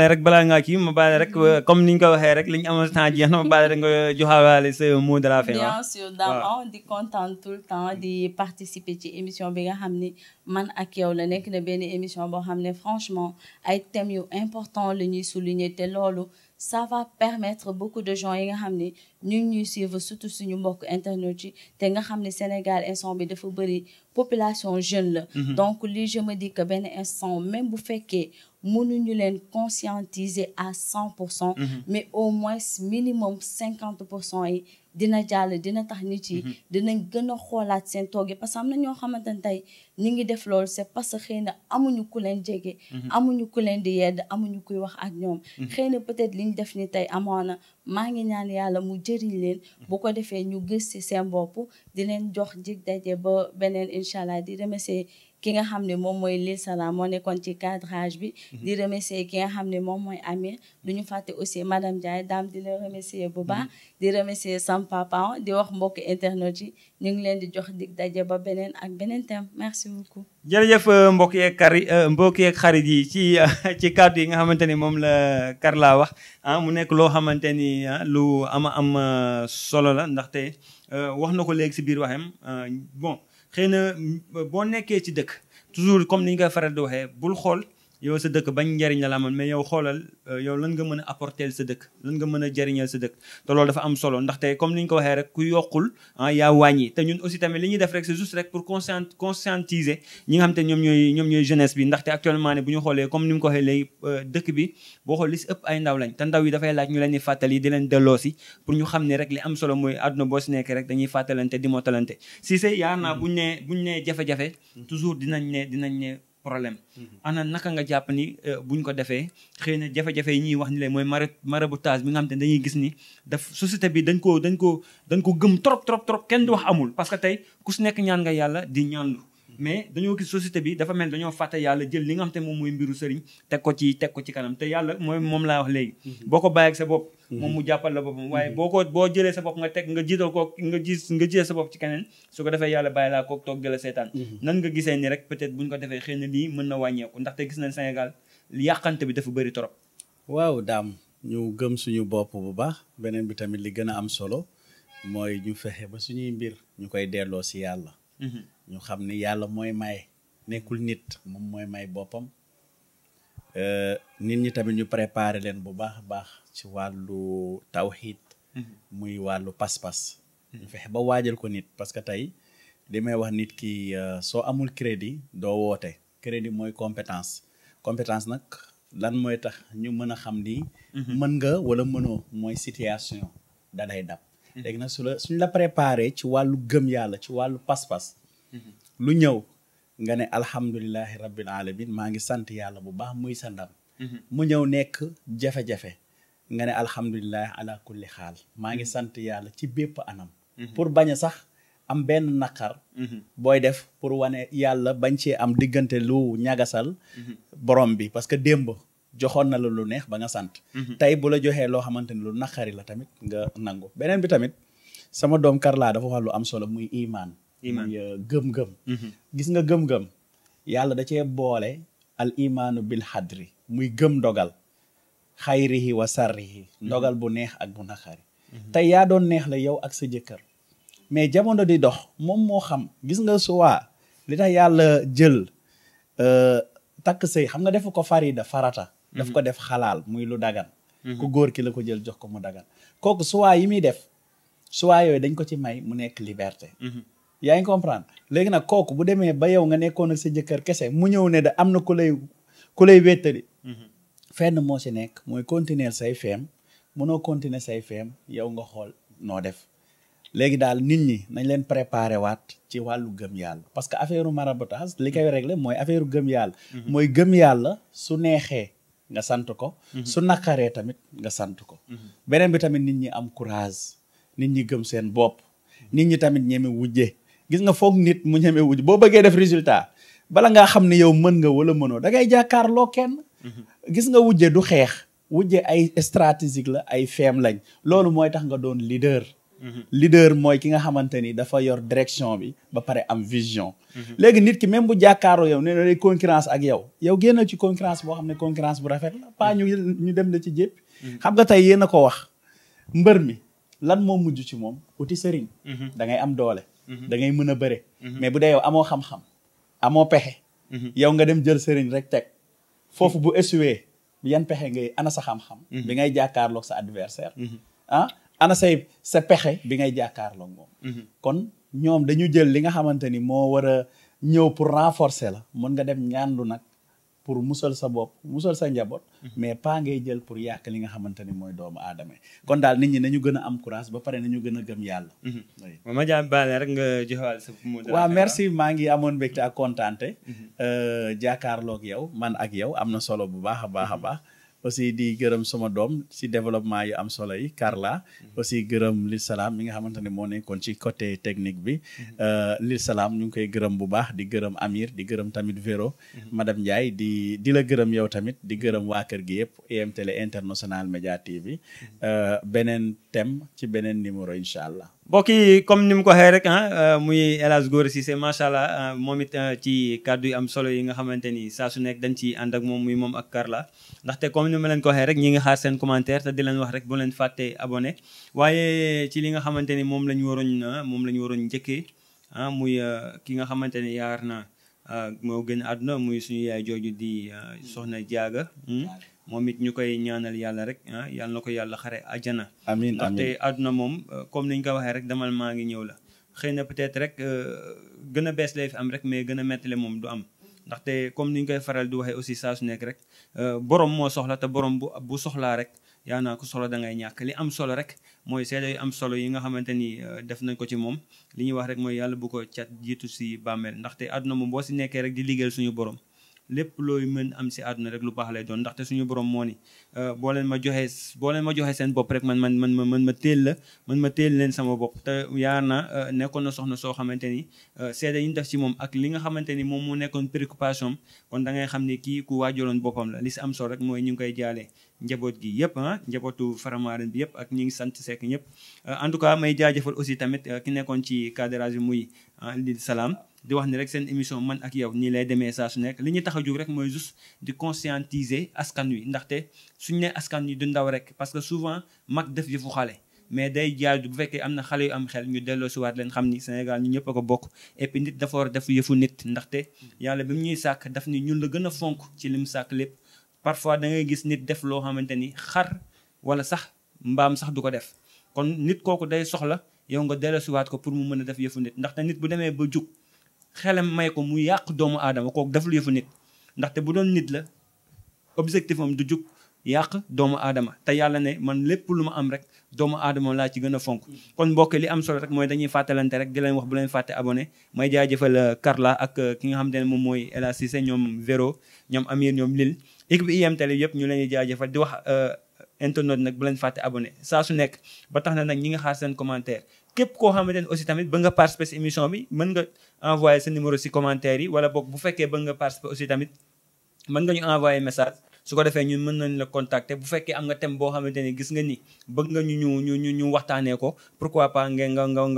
rek balaa ngaa kii ma baale rek comme ni ñu ko waxee rek li ñu amoon temps jeex na ma baale rek nga joxawaale sa mot de la fin. bien sûr Dama di kontaan tout le temps di participer ci émission bi nga xam ni man ak yow la nekk na benn émission boo xam ne franchement ay thèmes yu important la ñuy souligner te loolu ça va permettre beaucoup de gens yi nga xam ne ñu ngi ñuy suivre surtout suñu mbokk internet yi te nga xam ne Sénégal instant bi dafa bëri population jeune la donc li je me dis que benn instant même bu fekkee mënuñu leen conscientiser à 100% mais au moins minimum 50% yi dina jàll dina tax nit yi dinañ gën a xoolaat seen toog yi parce que am na ñoo xamante ne tey ñi ngi def loolu c'est parce que xëy na amuñu ku leen jege amuñu ku leen di yedd amuñu kuy wax ak ñoom xëy na peut-être li ñu def ni tey amoona maa ngi ñaan yàlla mu jëriñ leen bu ko defee ñu gës ci seen bopp di leen jox jig daje ba beneen incha allah di remercier ki nga xam ne moom mooy Lil Salam moo nekkoon ci cadrage bi di remercier ki nga xam ne moom mooy Amir du ñu fàtte aussi madame Ndiaye daam di la remercier bu baax di remercier sam papa di wax mbokk internet yi ñu ngi leen di jox dig daje ba beneen ak beneen thème merci beaucoup jërëjëf mbokk yeeg xarit yi ci kàddu yi nga xamante ni moom la Carla wax mu nekk loo xamante ni lu am solo la ndaxte wax na ko léegi si biir waxem bon xëy na boo nekkee ci dëkk toujours comme ni ñu koy faral di waxee bul xool yow sa dëkk bañ njariñ la amoon mais yow xoolal yow lan nga mën a apporter sa dëkk lan nga mën a jariñal sa dëkk te loolu dafa am solo ndaxte comme ni ñu ko waxee rek ku yokkul yaa wàññi te ñun aussi tamit li ñuy def rek c'est juste rek pour conscientiser ñi nga xam te ñoom ñooy jeunesse bi ndaxte actuellement ne bu ñu xoolee comme ni mu ko waxee léegi dëkk bi boo xool li si ëpp ay ndaw lañ te ndaw yi dafay laaj ñu leen di fàttali di leen delloo si pour ñu xam ne rek li am solo mooy àdduna boo si nekk rek dañuy fàttalante di motalante si c'est yaar naa buñ ne jafe-jafe toujours dinañ ne problème ana naka nga jàpp ni buñ ko defee xëy na jafe-jafe yi ñuy wax ni leen mooy maraboutage bi nga xam te dañuy gis ni daf société bi dañ ko gëm trop kenn du wax amul parce que tey ku si nekk ñaan nga yàlla di ñaanlu mais dañoo gis société bi dafa mel dañoo fàtte yàlla jël li nga xam te moom mooy mbiru sëriñ teg ko ci kanam te yàlla moom laa wax léegi boo ko bàyyi ak sa bopp moom mu jàppal la boppam waaye boo jëlee sa bopp nga jiital ko nga jëlee sa bopp ci keneen su ko defee yàlla bàyyi laa kook toog jëla seetaan nan nga gisee ni rek peut-être buñ ko defee xëy na lii mën na wàññeeku ndaxte gis nañ Sénégal yàqante bi dafa bëri trop waaw daam ñu gëm suñu bopp bu baax beneen bi tamit li gën a am solo mooy ñu fexe ba suñuy mbir ñu koy delloo si yàlla. ñu xam ni yàlla mooy may nekkul nit moom mooy may boppam. nit ñi tamit ñu préparer leen bu baax a baax ci wàllu tawxiid muy wàllu pas-pas. ñu fexe ba waajal ko nit parce que tey li may wax nit ki soo amul crédit doo woote crédit mooy compétence nag lan mooy tax ñu mën a xam ni mën nga wala mënoo mooy situation da lay dab. léegi nag suñ la préparé ci wàllu gëm yàlla ci wàllu pas-pas lu ñëw nga ne alhamdulilahi rabbil alamin maa ngi sant yàlla bu baax muy sa ndam. mu ñëw nekk jafe-jafe nga ne alhamdulilahi ala kulli xaal maa ngi sant yàlla ci bépp anam. pour bañ a sax am benn naqar booy def pour wane yàlla bañ cee am diggante lu ñagasal borom bi parce que démb joxoon na la lu neex ba nga sant. tey bu la joxee loo xamante ni lu naqari la tamit nga nangu. beneen bi tamit sama doom Karla dafa wax lu am solo muy imaan muy gëm-gëm. gis nga gëm-gëm yàlla da cee boole al imaanu bil xadri muy gëm ndogal xayrihi wa sarrihi ndogal bu neex ak bu naqari. tey yaa doon neex la yow ak sa jëkkër mais jamono di dox moom moo xam gis nga suwaa li tax yàlla jël takk sëy xam nga def ko farata daf ko def xalaal muy lu dagan ku góor ki la ko jël jox ko mu dagan kooku suwaa yi muy def suwaa yooyu dañ ko ci may mu nekk liberté. yaa ngi comprendre léegi nag kooku bu demee ba yow nga nekkoon ak sa jëkkër kese mu ñëw ne da am na ku lay wéttali fenn moo ci nekk mooy continuer say feem mënoo continuer say feem yow nga xool noo def. léegi daal nit ñi nañ leen préparer waat ci wàllu gëm yàlla parce que affaire maraboutage li koy régler mooy affaire gëm yàlla. mooy gëm yàlla su neexee nga sant ko. su naqaree tamit nga sant ko. beneen bi tamit nit ñi am courage nit ñi gëm seen bopp nit ñi tamit ñeme wujje gis nga foog nit mu ñeme wujj boo bëggee def résultat bala ngaa xam ne yow mën nga wala mënoo da ngay jàkkaarloo kenn. gis nga wujje du xeex wujje ay stratégique la ay feem lañ loolu mooy tax nga doon leader. leader mooy ki nga xamante ni dafa yor direction bi ba pare am vision. léegi nit ki même bu jàkkaaroo yow nee na day concurrence ak yow génn ci concurrence boo xam ne concurrence bu rafet la pas ñu dem na ci jépp. xam nga tey yéen a ko wax mbër mi lan moo mujj ci moom uti sëriñ. da ngay am doole. da ngay mën a bëre. mais bu dee yow amoo xam-xam amoo pexe. yow nga dem jël sëriñ rek teg foofu bu essuwee yan pexe ngay ana sa xam-xam. bi ngay jàkkaarloog sa adversaire. ana sa pexe bi ngay jàkkaarloog moom. kon ñoom dañu jël li nga xamante ni moo war a ñëw pour renforcer la mën nga dem ñaanlu nag pour musal sa bopp musal sa njaboot. mais pas ngay jël pour yàq li nga xamante ni mooy doomu aadama kon daal nit ñi nañu gën a am courage ba pare nañu gën a gëm yàlla. ma jàpp baale rek nga joxewal sa mot de la fin. waaw merci maa ngi amoon mbégte ak kontaante. jàkkaarloog yow man ak yow am na solo bu baax a baax a baax. aussi di gërëm sama doom ci développement yu am solo yi Karla aussi gërëm Lil Salam mi nga xamante ne moo nekkoon ci côté technique bi Lil Salam ñu ngi koy gërëm bu baax di gërëm Amir di gërëm tamit Véro madame Ndiaye di la gërëm yow tamit di gërëm waa kër gi yëpp EMTV International Media TV beneen thème ci beneen numéro incha allah. mbokk yi comme ni mu ko waxee rek muy El Hadj Gora Cissé macha allah moom it ci kàddu yu am solo yi nga xamante ni saa su nekk dañ ci ànd ak moom muy moom ak Karla ndaxte comme ni ma leen ko waxee rek ñi ngi xaar seen commentaire te di leen wax rek bu leen fàtte abonné waaye ci li nga xamante ni moom la ñu waroon njëkkee muy ki nga xamante ni yaar na moo gën àdduna muy suñu yaay jooju di soxna Jaaga moom it ñu koy ñaanal yàlla rek yàlla na ko yàlla xare àjjana. amiin ndaxte àdduna moom comme niñ ko waxee rek demal maa ngi ñëw la xëy na peut-être rek gën a bees lay fi am rek mais gën a mettale moom du am ndaxte comme niñ koy faral di waxee aussi saa su nekk rek borom moo soxla te borom bu soxlaa rek yaa naa ko soxla da ngay ñàkk li am solo rek mooy seede yu am solo yi nga xamante ni def nañ ko ci moom li ñuy wax rek mooy yàlla bu ko cat jiitu si bàmmeel ndaxte àdduna moom boo si nekkee rek di liggéeyal suñu borom lépp looy mën am si àdduna rek lu baax lay doon ndaxte suñu borom moo ni boo leen ma joxee seen bopp rek man ma téel leen sama bopp te yaa na nekkoon na soxna soo xamante ni seede yi ñu def ci moom ak li nga xamante ni moom moo nekkoon préoccupation kon da ngay xam ne kii ku waajaloon boppam la li si am solo rek mooy ñu ngi koy jaalee njaboot gi yëpp njabootu Faramaren bi yëpp ak ñi ngi sant Seck ñëpp en tout cas may jaajëfal aussi tamit ki nekkoon ci cadrage bi muy Lil Salam di wax ni rek seen émission man ak yow nii lay demee saa su nekk li ñu tax a jóg rek mooy juste di conscientiser askan wi ndaxte suñu ne askan wi du ndaw rek parce que souvent mag def yëfu xale mais day jaadu bu fekkee am na xale yu am xel ñu delloo si waat leen xam ni Sénégal ñu ñëpp a ko bokk et puis nit dafa war def yëfu nit ndaxte yàlla bi mu ñuy sàkk daf ni ñun la gën a fonk ci lim sàkk lépp parfois da ngay gis nit def loo xamante ni xar wala sax mbaam sax du ko def kon nit kooku day soxla yow nga delloo si waat ko pour mu mën a def yëfu nit ndaxte nit bu demee ba jug xelam may ko mu yàq doomu aadama kooku deful yëfu nit ndaxte bu doon nit la objectif am du jug yàq doomu aadama te yàlla ne man lépp lu ma am rek doomu aadama laa ci gën a fonk kon mbokk li am solo rek mooy dañuy fàttalante rek di leen wax bu leen fàtte abonné may jaajëfal Karla ak ki nga xam ne moom mooy El Hadj Cissé ñoom Véro ñoom Amir ñoom Lil équipe IM Télé yëpp ñu leen di jaajëfal di wax internet nag bu leen fàtte abonné saa su nekk ba tax na nag ñi nga xaar seen commentaire képp koo xamante ne aussi tamit ba nga participer si émission bi mën nga envoyer sa numéro si commentaire yi wala boog bu fekkee ba nga participer aussi tamit mën nga ñu envoyer message su ko defee ñun mën nañ la contacter bu fekkee am nga thème boo xamante ni gis nga ni bëgg nga ñu waxtaanee ko pourquoi pas nga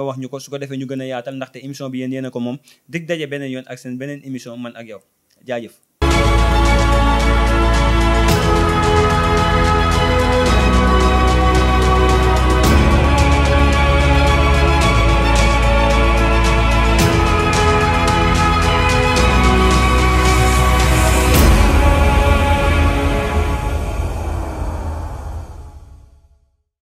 wax ñu ko su ko defee ñu gën a yaatal ndaxte émission bi yéen a ko moom dig daje beneen yoon ak seen beneen émission man ak yow jaajëf